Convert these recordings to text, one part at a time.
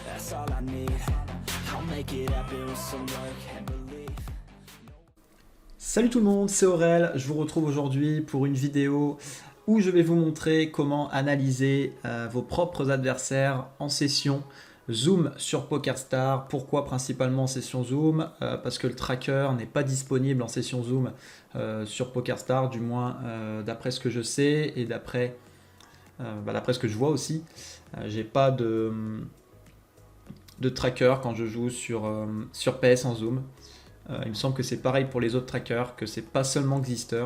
That's all I need. I'll make it happen with some work and belief. Salut tout le monde, c'est Aurel. Je vous retrouve aujourd'hui pour une vidéo où je vais vous montrer comment analyser vos propres adversaires en session Zoom sur PokerStars. Pourquoi principalement en session Zoom? Parce que le tracker n'est pas disponible en session Zoom sur PokerStars, du moins d'après ce que je sais et d'après ce que je vois aussi. J'ai pas de tracker quand je joue sur PS en Zoom. Il me semble que c'est pareil pour les autres trackers, que c'est pas seulement Xister.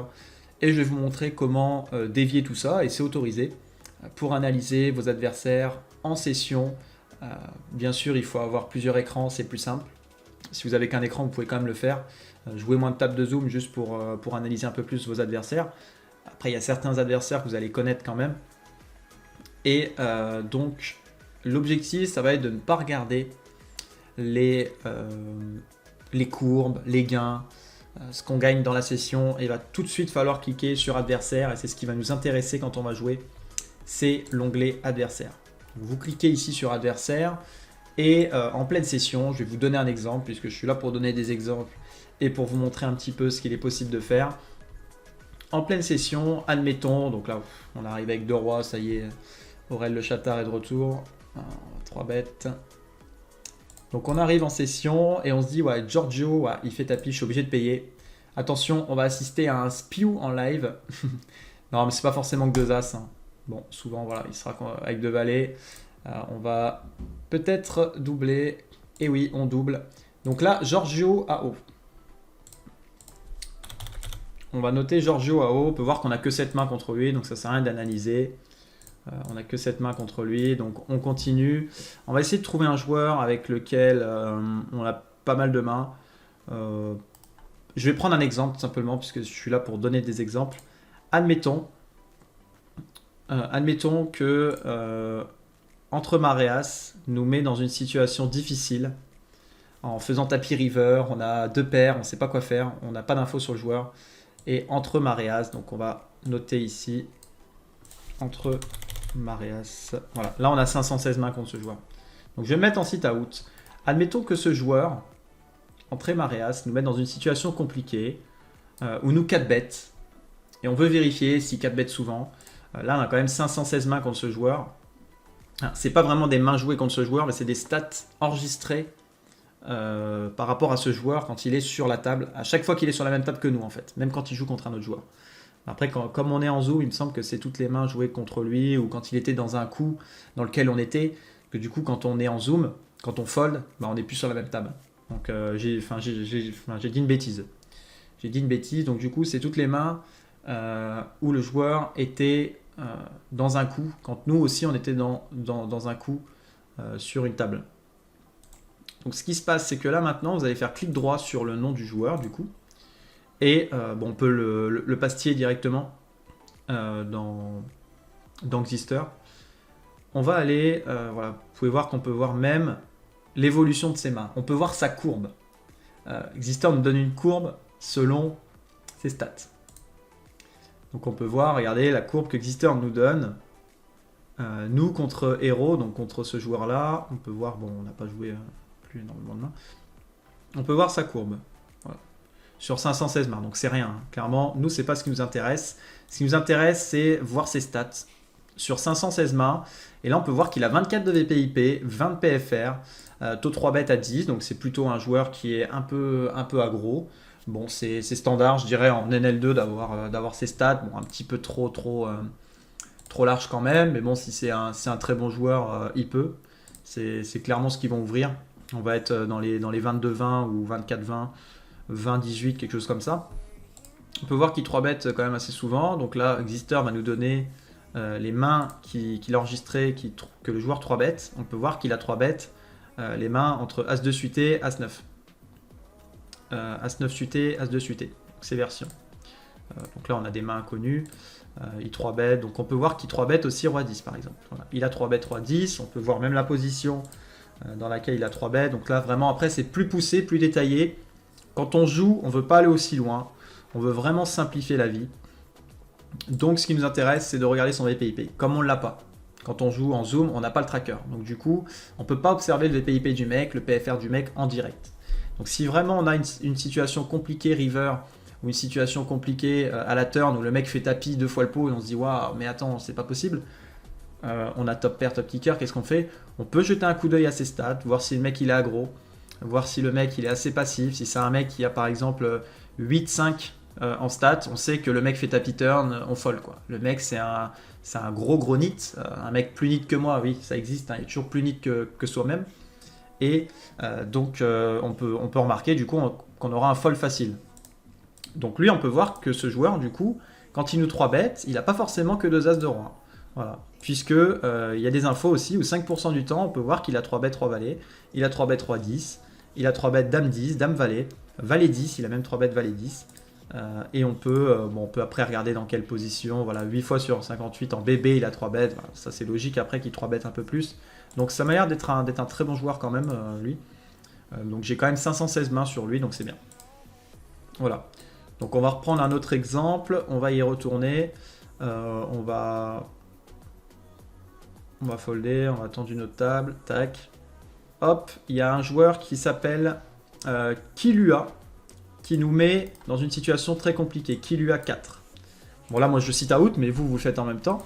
Et je vais vous montrer comment dévier tout ça, et c'est autorisé, pour analyser vos adversaires en session. Bien sûr, il faut avoir plusieurs écrans, c'est plus simple. Si vous avez qu'un écran, vous pouvez quand même le faire. Jouez moins de table de zoom juste pour analyser un peu plus vos adversaires. Après, il y a certains adversaires que vous allez connaître quand même. Et donc, l'objectif, ça va être de ne pas regarder les courbes, les gains, ce qu'on gagne dans la session. Et il va tout de suite falloir cliquer sur adversaire, et c'est ce qui va nous intéresser quand on va jouer, c'est l'onglet adversaire. Vous cliquez ici sur adversaire, et en pleine session, je vais vous donner un exemple, puisque je suis là pour donner des exemples et pour vous montrer un petit peu ce qu'il est possible de faire. En pleine session, admettons, donc là on arrive avec 2 rois, ça y est, Aurel le Chatard est de retour, 3 bêtes. Donc on arrive en session et on se dit, ouais, Giorgio, ouais, il fait tapis, je suis obligé de payer. Attention, on va assister à un spew en live. Non, mais c'est pas forcément que 2 as. Hein. Bon, souvent, voilà, il sera avec 2 valets. On va peut-être doubler. Et oui, on double. Donc là, Giorgio à haut. On va noter Giorgio à haut. On peut voir qu'on n'a que 7 mains contre lui, donc ça sert à rien d'analyser. On n'a que 7 mains contre lui, donc on continue. On va essayer de trouver un joueur avec lequel on a pas mal de mains. Je vais prendre un exemple tout simplement, puisque je suis là pour donner des exemples. Admettons que Entre Mareas nous met dans une situation difficile. En faisant tapis river, on a 2 paires, on ne sait pas quoi faire, on n'a pas d'infos sur le joueur. Et Entre Mareas, donc on va noter ici Entre Mareas, voilà, là on a 516 mains contre ce joueur. Donc je vais me mettre en sit out. Admettons que ce joueur, Entre Mareas, nous met dans une situation compliquée, où nous 4 bêtes, et on veut vérifier si 4 bêtes souvent. Là on a quand même 516 mains contre ce joueur. C'est pas vraiment des mains jouées contre ce joueur, mais c'est des stats enregistrées par rapport à ce joueur quand il est sur la table, à chaque fois qu'il est sur la même table que nous en fait, même quand il joue contre un autre joueur. Après, comme on est en zoom, il me semble que c'est toutes les mains jouées contre lui, ou quand il était dans un coup dans lequel on était, que du coup quand on est en zoom, quand on fold, bah, on n'est plus sur la même table. Donc j'ai dit une bêtise. J'ai dit une bêtise, donc du coup c'est toutes les mains où le joueur était dans un coup, quand nous aussi on était dans un coup sur une table. Donc ce qui se passe, c'est que là maintenant vous allez faire clic droit sur le nom du joueur du coup. Et bon, on peut le pastiller directement dans Xister. On va aller, voilà, vous pouvez voir qu'on peut voir même l'évolution de ses mains. On peut voir sa courbe. Xister nous donne une courbe selon ses stats. Donc on peut voir, regardez la courbe que Xister nous donne. Nous contre Hero, donc contre ce joueur-là, on peut voir, bon, on n'a pas joué plus énormément de mains. On peut voir sa courbe. Voilà. Sur 516 mains, donc c'est rien. Hein. Clairement, nous, c'est pas ce qui nous intéresse. Ce qui nous intéresse, c'est voir ses stats. Sur 516 mains, et là, on peut voir qu'il a 24 de VPIP, 20 de PFR, taux 3 bêtes à 10, donc c'est plutôt un joueur qui est un peu aggro. Bon, c'est standard, je dirais, en NL2 d'avoir ses stats. Bon, un petit peu trop large quand même, mais bon, si c'est un très bon joueur, il peut. C'est clairement ce qu'ils vont ouvrir. On va être dans les 22-20 ou 24-20. 20-18, quelque chose comme ça. On peut voir qu'il 3-bet quand même assez souvent. Donc là, Xister va nous donner les mains qu'il a enregistrées, que le joueur 3-bet. On peut voir qu'il a 3-bet les mains entre As-2 suité, As-9. As-9 suité, As-2 suité. Ces versions. Donc là, on a des mains inconnues. Il 3-bet. Donc on peut voir qu'il 3-bet aussi Roi-10 par exemple. Voilà. Il a 3-bet Roi-10. On peut voir même la position dans laquelle il a 3-bet. Donc là, vraiment, après, c'est plus poussé, plus détaillé. Quand on joue, on ne veut pas aller aussi loin. On veut vraiment simplifier la vie. Donc, ce qui nous intéresse, c'est de regarder son VPIP. Comme on ne l'a pas. Quand on joue en zoom, on n'a pas le tracker. Donc du coup, on ne peut pas observer le VPIP du mec, le PFR du mec en direct. Donc si vraiment on a une situation compliquée river, ou une situation compliquée à la turn où le mec fait tapis 2 fois le pot et on se dit waouh, mais attends, c'est pas possible. On a top pair, top kicker, qu'est-ce qu'on fait? On peut jeter un coup d'œil à ses stats, voir si le mec il est aggro, voir si le mec il est assez passif. Si c'est un mec qui a par exemple 8-5 en stats, on sait que le mec fait tapis turn, on fold quoi. Le mec c'est un gros nit, un mec plus nit que moi, oui, ça existe, hein, il est toujours plus nit que soi-même. Et donc on peut remarquer du coup qu'on aura un fold facile. Donc lui on peut voir que ce joueur du coup, quand il nous 3-bet, il n'a pas forcément que 2 as de roi. Voilà. Puisque il y a des infos aussi où 5% du temps on peut voir qu'il a 3-bet 3 valet, il a 3-bet 3 10, il a 3-bet dame 10, dame valet, valet 10, il a même 3-bet valet 10. Et on peut après regarder dans quelle position. Voilà, 8 fois sur 58 en BB il a 3-bet, voilà, ça c'est logique après qu'il 3-bet un peu plus. Donc ça m'a l'air d'être un très bon joueur quand même lui. Donc j'ai quand même 516 mains sur lui, donc c'est bien. Voilà. Donc on va reprendre un autre exemple, on va y retourner. On va folder, on va attendre une autre table, tac. Hop, il y a un joueur qui s'appelle Kilua, qui nous met dans une situation très compliquée. Kilua 4. Bon là moi je cite out, mais vous le faites en même temps.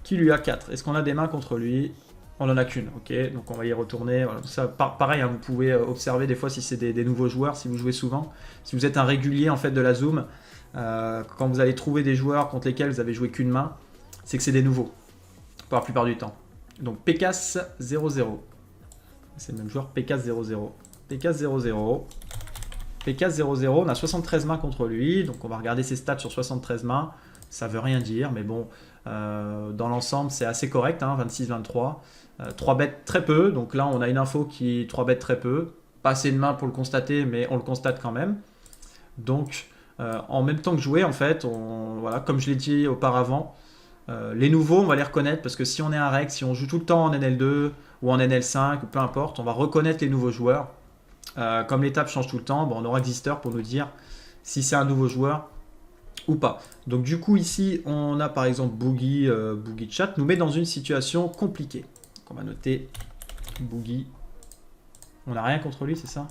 Kilua 4. Est-ce qu'on a des mains contre lui? On n'en a qu'une, ok. Donc on va y retourner. Voilà. Ça, pareil, hein, vous pouvez observer des fois si c'est des nouveaux joueurs, si vous jouez souvent. Si vous êtes un régulier en fait de la Zoom, quand vous allez trouver des joueurs contre lesquels vous avez joué qu'une main, c'est que c'est des nouveaux. Pour la plupart du temps. Donc Pécasse 0-0. C'est le même joueur, Pécasse 0-0. Pécasse 0-0. Pécasse 0-0, on a 73 mains contre lui. Donc on va regarder ses stats sur 73 mains. Ça veut rien dire, mais bon, dans l'ensemble, c'est assez correct, hein, 26-23. 3 bêtes très peu, donc là on a une info qui 3 bêtes très peu. Pas assez de mains pour le constater, mais on le constate quand même. Donc en même temps que jouer, en fait, voilà, comme je l'ai dit auparavant, les nouveaux, on va les reconnaître parce que si on est un rec, si on joue tout le temps en NL2 ou en NL5, peu importe, on va reconnaître les nouveaux joueurs. Comme les tables changent tout le temps, bon, on aura Exister pour nous dire si c'est un nouveau joueur ou pas. Donc du coup ici, on a par exemple Boogie, Boogie Chat, nous met dans une situation compliquée. Donc, on va noter Boogie. On n'a rien contre lui, c'est ça?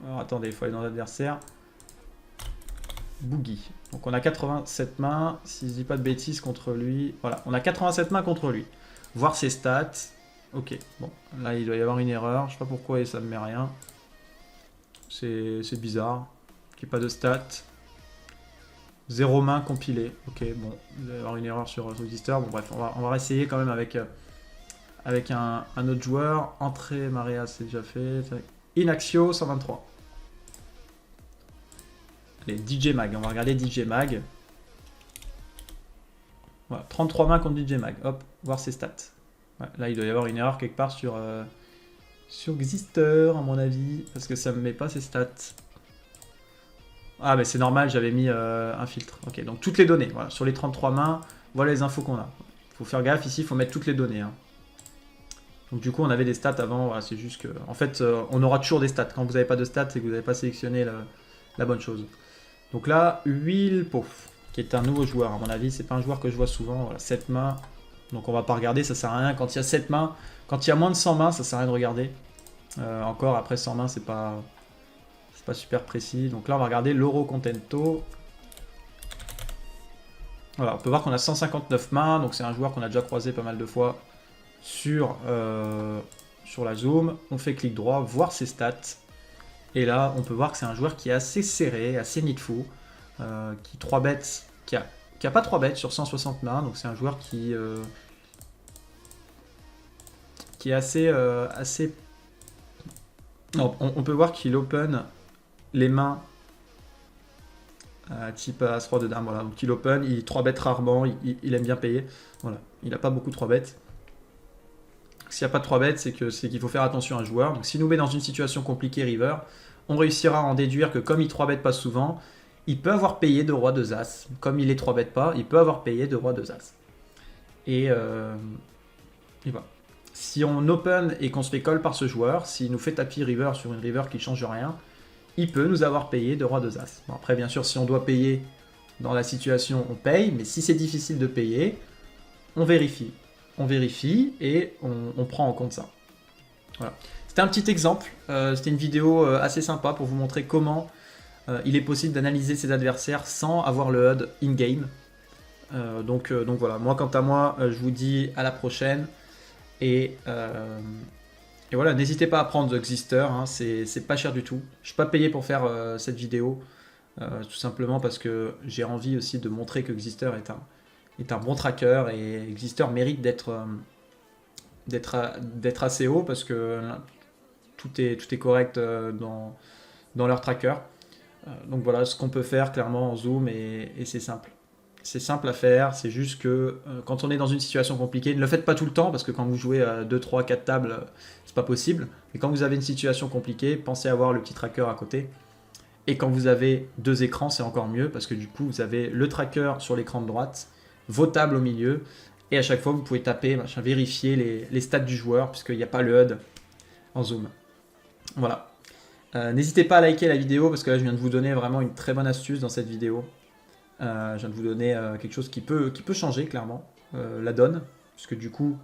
Alors attendez, il faut aller dans l'adversaire. Boogie. Donc on a 87 mains, si je dis pas de bêtises contre lui. Voilà, on a 87 mains contre lui. Voir ses stats. Ok, bon, là il doit y avoir une erreur. Je sais pas pourquoi ça ne met rien. C'est bizarre. Qu'il n'y ait pas de stats. 0 main compilé. Ok, bon, il doit y avoir une erreur sur Exister. Bon bref, on va essayer quand même avec un autre joueur. Entrée, Maria, c'est déjà fait. Inaxio 123. Allez, DJ Mag, on va regarder DJ Mag. Voilà, 33 mains contre DJ Mag. Hop, voir ses stats. Ouais, là, il doit y avoir une erreur quelque part sur Exister, à mon avis, parce que ça me met pas ses stats. Ah, mais c'est normal, j'avais mis un filtre. Ok, donc toutes les données. Voilà, sur les 33 mains, voilà les infos qu'on a. Il faut faire gaffe ici, il faut mettre toutes les données. Hein. Donc du coup, on avait des stats avant. Voilà, c'est juste que, en fait, on aura toujours des stats. Quand vous n'avez pas de stats, c'est que vous n'avez pas sélectionné la bonne chose. Donc là, Will Pof, qui est un nouveau joueur. À mon avis, c'est pas un joueur que je vois souvent. Voilà, 7 mains. Donc on va pas regarder, ça sert à rien. Quand il y a 7 mains, quand il y a moins de 100 mains, ça sert à rien de regarder. Encore après 100 mains, c'est pas super précis. Donc là, on va regarder l'Euro Contento. Voilà, on peut voir qu'on a 159 mains. Donc c'est un joueur qu'on a déjà croisé pas mal de fois sur la Zoom. On fait clic droit, voir ses stats. Et là, on peut voir que c'est un joueur qui est assez serré, assez needful, qui 3 bêtes, qui a pas 3 bêtes sur 160 mains. Donc c'est un joueur qui est assez... Non, on peut voir qu'il open les mains type As-Roi de Dame. Voilà. Donc il open, il 3 bêtes rarement, il aime bien payer. Voilà. Il n'a pas beaucoup 3 bêtes. S'il n'y a pas de 3 bêtes, c'est qu'il faut faire attention à un joueur. Donc s'il nous met dans une situation compliquée river, on réussira à en déduire que comme il 3 bêtes pas souvent, il peut avoir payé de roi 2 as. Comme il est 3 bêtes pas, il peut avoir payé de roi 2 as. Et voilà. Si on open et qu'on se fait call par ce joueur, s'il nous fait tapis river sur une river qui ne change rien, il peut nous avoir payé de roi 2 as. Bon, après, bien sûr, si on doit payer dans la situation, on paye. Mais si c'est difficile de payer, on vérifie. on vérifie et on prend en compte ça. Voilà. C'était un petit exemple, c'était une vidéo assez sympa pour vous montrer comment il est possible d'analyser ses adversaires sans avoir le HUD in-game. Donc voilà, moi quant à moi, je vous dis à la prochaine. Et voilà, n'hésitez pas à prendre The Xister, hein, c'est pas cher du tout. Je suis pas payé pour faire cette vidéo, tout simplement parce que j'ai envie aussi de montrer que Xister est un bon tracker et Xister mérite d'être assez haut parce que tout est correct dans leur tracker. Donc voilà ce qu'on peut faire clairement en zoom et c'est simple. C'est simple à faire, c'est juste que quand on est dans une situation compliquée, ne le faites pas tout le temps parce que quand vous jouez à 2, 3, 4 tables, c'est pas possible. Mais quand vous avez une situation compliquée, pensez à avoir le petit tracker à côté. Et quand vous avez 2 écrans, c'est encore mieux parce que du coup, vous avez le tracker sur l'écran de droite, vos tables au milieu, et à chaque fois, vous pouvez taper, vérifier les stats du joueur puisqu'il n'y a pas le HUD en zoom. Voilà. N'hésitez pas à liker la vidéo parce que là, je viens de vous donner vraiment une très bonne astuce dans cette vidéo. Je viens de vous donner quelque chose qui peut changer clairement la donne, puisque du coup,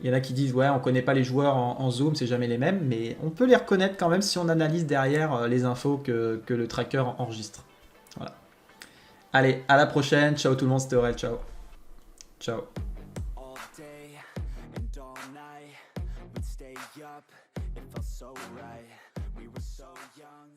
il y en a qui disent ouais, on connaît pas les joueurs en zoom, c'est jamais les mêmes, mais on peut les reconnaître quand même si on analyse derrière les infos que le tracker enregistre. Voilà. Allez, à la prochaine, ciao tout le monde, c'était Aurel, ciao. Ciao. All day and all night, we'd stay up, it felt so right. We were so young.